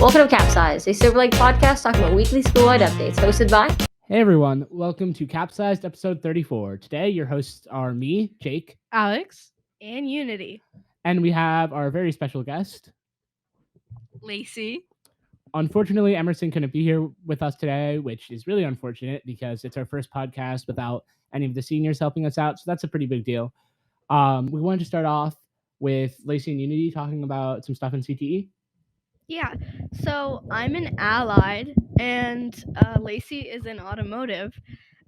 Welcome to Capsized, a Silver Lake podcast talking about weekly school-wide updates, hosted by... Hey everyone, welcome to Capsized episode 34. Today your hosts are me, Jake, Alex, and Unity. and we have our very special guest. Lacey. Unfortunately, Emerson couldn't be here with us today, which is really unfortunate because it's our first podcast without any of the seniors helping us out, so that's a pretty big deal. We wanted to start off with Lacey and Unity talking about some stuff in CTE. Yeah, so I'm an allied, and Lacey is in automotive,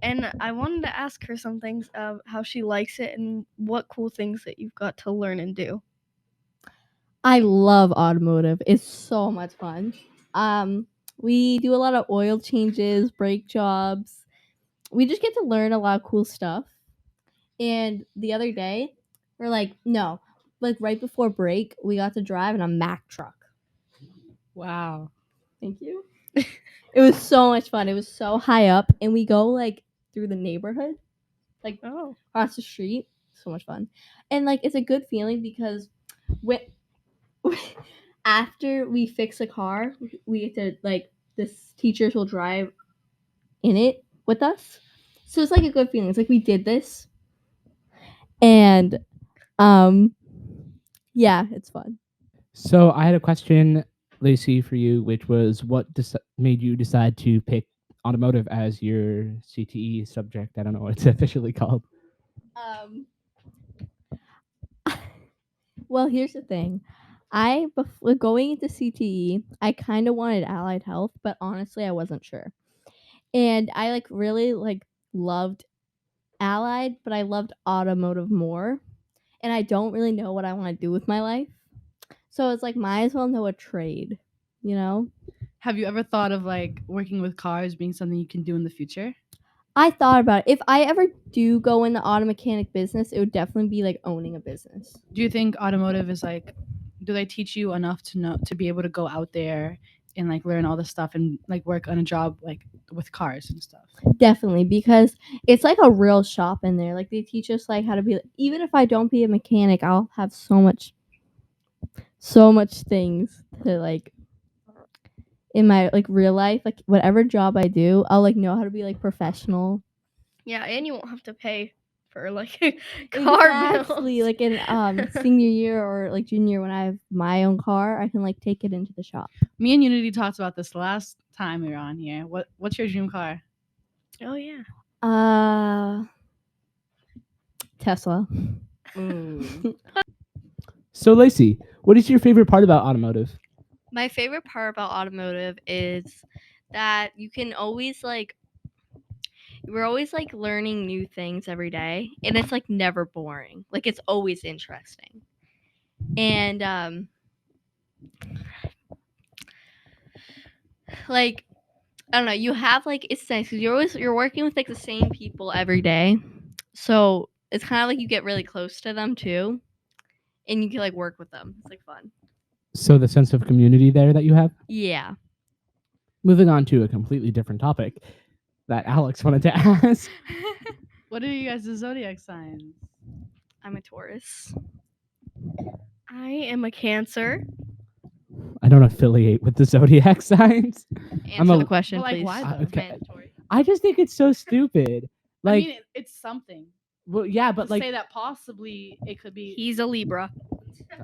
and I wanted to ask her some things of how she likes it and what cool things that you've got to learn and do. I love automotive. It's so much fun. We do a lot of oil changes, brake jobs. We just get to learn a lot of cool stuff. And the other day, right before break, we got to drive in a Mack truck. Wow. Thank you. It was so much fun. It was so high up, and we go through the neighborhood, across the street. So much fun, and it's a good feeling because after we fix a car, we get to this teachers will drive in it with us. So it's a good feeling. It's we did this, and yeah, it's fun. So I had a question, Lacey, for you, which was what made you decide to pick automotive as your CTE subject? I don't know what it's officially called. Well, here's the thing. Before going into CTE, I kind of wanted allied health, but honestly, I wasn't sure. And I really loved allied, but I loved automotive more. And I don't really know what I want to do with my life. So it's might as well know a trade, you know? Have you ever thought of working with cars being something you can do in the future? I thought about it. If I ever do go in the auto mechanic business, it would definitely be owning a business. Do you think automotive is do they teach you enough to be able to go out there and learn all this stuff and work on a job with cars and stuff? Definitely, because it's a real shop in there. They teach us how to be, even if I don't be a mechanic, I'll have so much things to in my real life, whatever job I do, I'll know how to be professional. Yeah, and you won't have to pay for car Exactly. bills. In senior year or junior, when I have my own car, I can take it into the shop. Me and Unity talked about this last time we were on here. What's your dream car? Oh yeah. Tesla. So Lacey, what is your favorite part about automotive? My favorite part about automotive is that you can always we're always learning new things every day, and it's never boring. It's always interesting. And I don't know, you have it's nice because you're working with the same people every day. So it's kind of you get really close to them too, and you can work with them. It's fun. So the sense of community there that you have? Yeah. Moving on to a completely different topic that Alex wanted to ask. What are you guys' Zodiac signs? I'm a Taurus. I am a Cancer. I don't affiliate with the Zodiac signs. Answer the question, Well, please. why though? Okay. Mandatory. I just think it's so stupid. I mean, it's something. Well, yeah, but To say that possibly it could be. He's a Libra.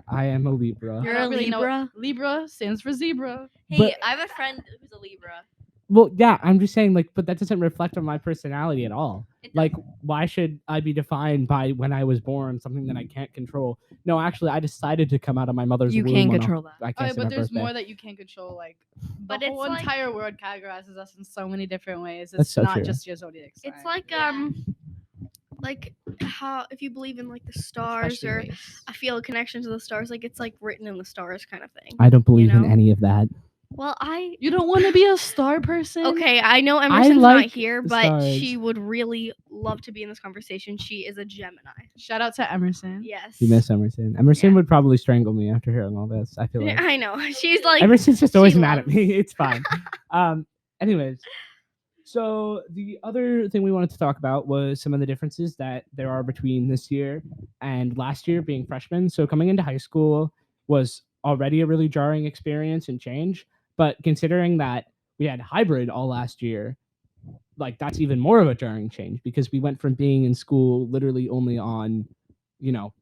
I am a Libra. You're I don't a really know- Libra? Libra stands for zebra. Hey, But- I have a friend who's a Libra. Well, yeah, I'm just saying, but that doesn't reflect on my personality at all. Why should I be defined by when I was born, something that I can't control? No, actually, I decided to come out of my mother's You womb. can on control that. I Oh, can't yeah, say but my there's birthday. more that you can't control. But The whole it's entire world categorizes us in so many different ways. That's It's so not true. just your zodiac sign. It's how if you believe in the stars Especially or race. I feel a connection to the stars, it's written in the stars kind of thing. I don't believe in know? any of that. Well, You don't want to be a star person? okay, I know Emerson's like not here, but stars. she would really love to be in this conversation. She is a Gemini. Shout out to Emerson. Yes. You miss Emerson. Emerson Yeah. would probably strangle me after hearing all this. I feel like I know. She's Emerson's just always she mad at loves- me. It's fine. Anyways, so the other thing we wanted to talk about was some of the differences that there are between this year and last year being freshmen. So coming into high school was already a really jarring experience and change. But considering that we had hybrid all last year, like that's even more of a jarring change because we went from being in school literally only on, you know,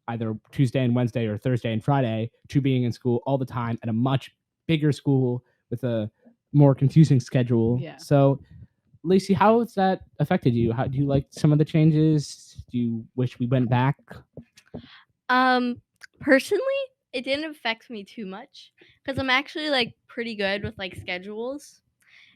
either Tuesday and Wednesday or Thursday and Friday to being in school all the time at a much bigger school with a more confusing schedule. Yeah. So, Lacey, how has that affected you? How do you like some of the changes? Do you wish we went back? Personally, it didn't affect me too much because I'm actually like pretty good with like schedules.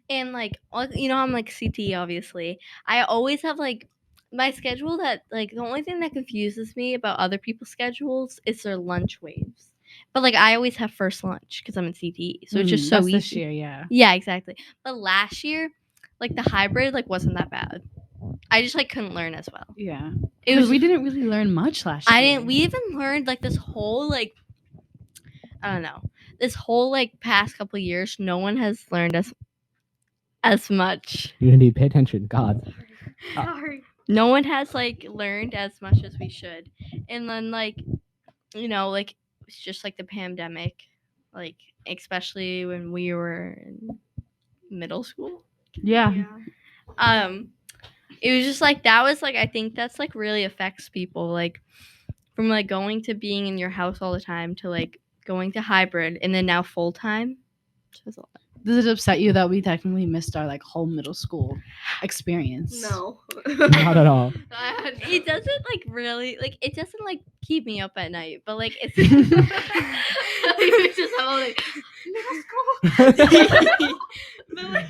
And like I'm like CT obviously. I always have like my schedule that like the only thing that confuses me about other people's schedules is their lunch waves. But like I always have first lunch because I'm in CTE, so it's just so That's easy. this year, yeah. Yeah, exactly. But last year, like the hybrid like wasn't that bad. I just like couldn't learn as well. Yeah. It was We didn't really learn much last year. I didn't. We even learned like this whole like I don't know. This whole like past couple of years, no one has learned as much. You need to pay attention. God. Sorry. No one has like learned as much as we should. And then like like it's just like the pandemic, like especially when we were in middle school. Yeah. It was just like that was like I think that's like really affects people like from like going to being in your house all the time to like going to hybrid and then now full time. Does it upset you that we technically missed our like whole middle school experience? No. Not at all. It doesn't like really like it doesn't like keep me up at night, but like it's It's just how like middle school. but like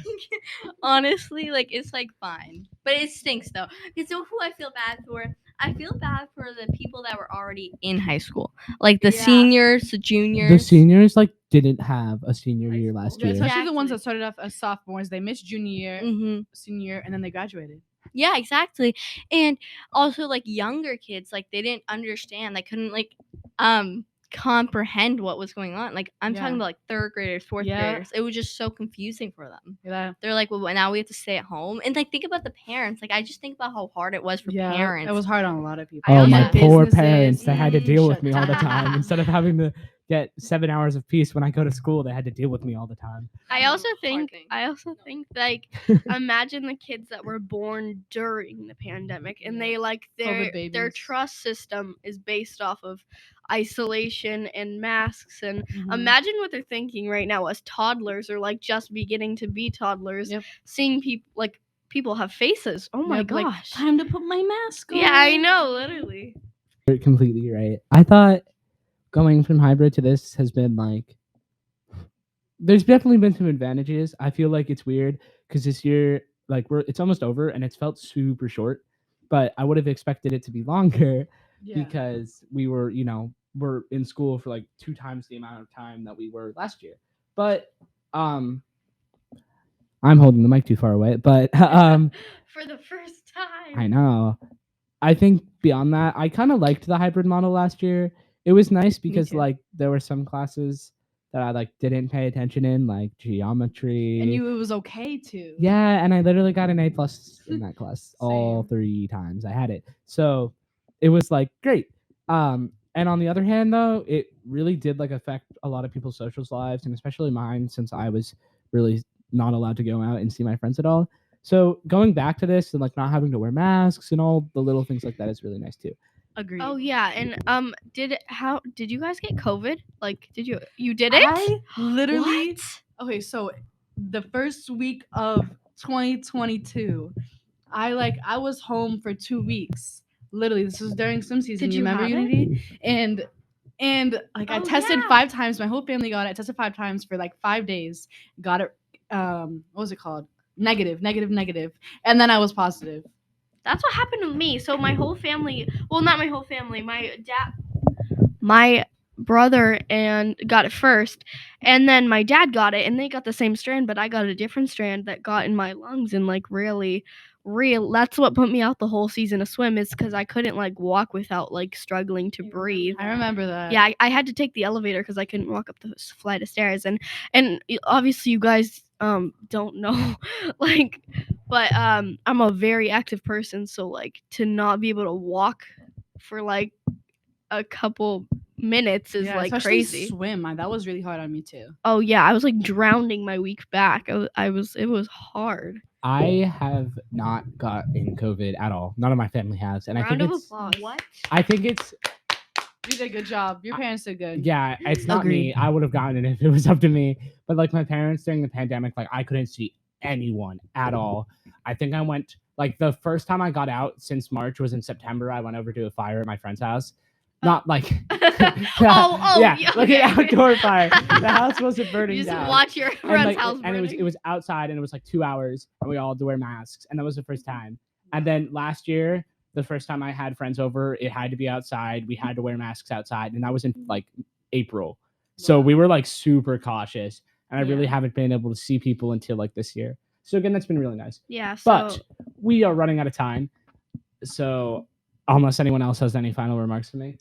honestly, like it's like fine, but it stinks though. Because who I feel bad for? I feel bad for the people that were already in high school, like the Yeah. seniors, the juniors. The seniors like didn't have a senior High year school. last Yeah, year. especially the ones Exactly. that started off as sophomores. They missed junior year, Mm-hmm. senior year, and then they graduated. Yeah, exactly. And also like younger kids, like they didn't understand. They couldn't like comprehend what was going on. Like I'm talking Yeah. about like third graders, fourth Yeah. graders. It was just so confusing for them. Yeah. They're like, well, now we have to stay at home. And like think about the parents. Like I just think about how hard it was for Yeah. parents. It was hard on a lot of people. Oh, I my also- poor Businesses, parents. They had to deal with shut me all the down. time. Instead of having to get 7 hours of peace when I go to school, they had to deal with me all the time. I also Hard think thing. like imagine the kids that were born during the pandemic and they like COVID their babies. trust system is based off of isolation and masks and Mhm. imagine what they're thinking right now as toddlers or like just beginning to be toddlers Yep. seeing people have faces. Oh my Yep, like, gosh. time to put my mask on. Yeah, I know, literally. You're completely right. I thought going from hybrid to this has been like, there's definitely been some advantages. I feel like it's weird because this year, like it's almost over and it's felt super short, but I would have expected it to be longer Yeah. because we were, we're in school for like 2 times the amount of time that we were last year. But I'm holding the mic too far away, but For the first time. I know. I think beyond that, I kind of liked the hybrid model last year. It was nice because too. like there were some classes that I like didn't pay attention in, like geometry. And it was okay to. Yeah, and I literally got an A+ in that class all Same. 3 times I had it. So it was like great. And on the other hand though, it really did like affect a lot of people's social lives and especially mine since I was really not allowed to go out and see my friends at all. So going back to this and like not having to wear masks and all the little things like that is really nice too. Agreed. Oh yeah, and did you guys get COVID? Like did you did it? I literally. Okay, so the first week of 2022, I was home for 2 weeks. Literally, this was during swim season. Did You you remember have it? Unity? And like I Oh, tested yeah. 5 times. My whole family got it. I tested 5 times for like 5 days. Got it. What was it called? Negative. And then I was positive. That's what happened to me. So my whole family, well, not my whole family, my brother and got it first, and then my dad got it, and they got the same strand, but I got a different strand that got in my lungs and like really, that's what put me out the whole season of swim is because I couldn't like walk without like struggling to breathe. I remember that. Yeah, I had to take the elevator because I couldn't walk up the flight of stairs, and obviously you guys don't know like, but I'm a very active person, so like to not be able to walk for like a couple minutes is like especially crazy. Swim. That was really hard on me too. Oh yeah, I was like drowning my week back. It was hard. I have not gotten COVID at all. None of my family has, and I Round think of it's. applause. What? I think it's. You did a good job. Your parents did good. Yeah, it's not me. I would have gotten it if it was up to me. But like my parents during the pandemic, like I couldn't see anyone at all. I think I went like the first time I got out since March was in September. I went over to a fire at my friend's house. Not like yeah, like an outdoor fire. The house wasn't burning You just down. watch your And, friend's like, house and burning. it was outside and it was like 2 hours and we all had to wear masks and that was the first time. And then last year, the first time I had friends over, it had to be outside. We had to wear masks outside and that was in like April. So we were like super cautious and I really haven't been able to see people until like this year. So again, that's been really nice. Yeah. So But we are running out of time. So unless anyone else has any final remarks to make.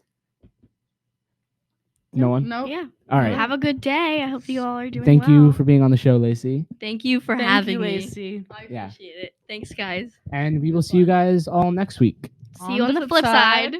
No one? No. yeah. All right. Have a good day. I hope you all are doing Thank well. you for being on the show, Lacey. Thank you for Thank having you, me. Lacey. I Yeah. appreciate it. Thanks, guys. And we will see you guys all next week. See you on the flip side.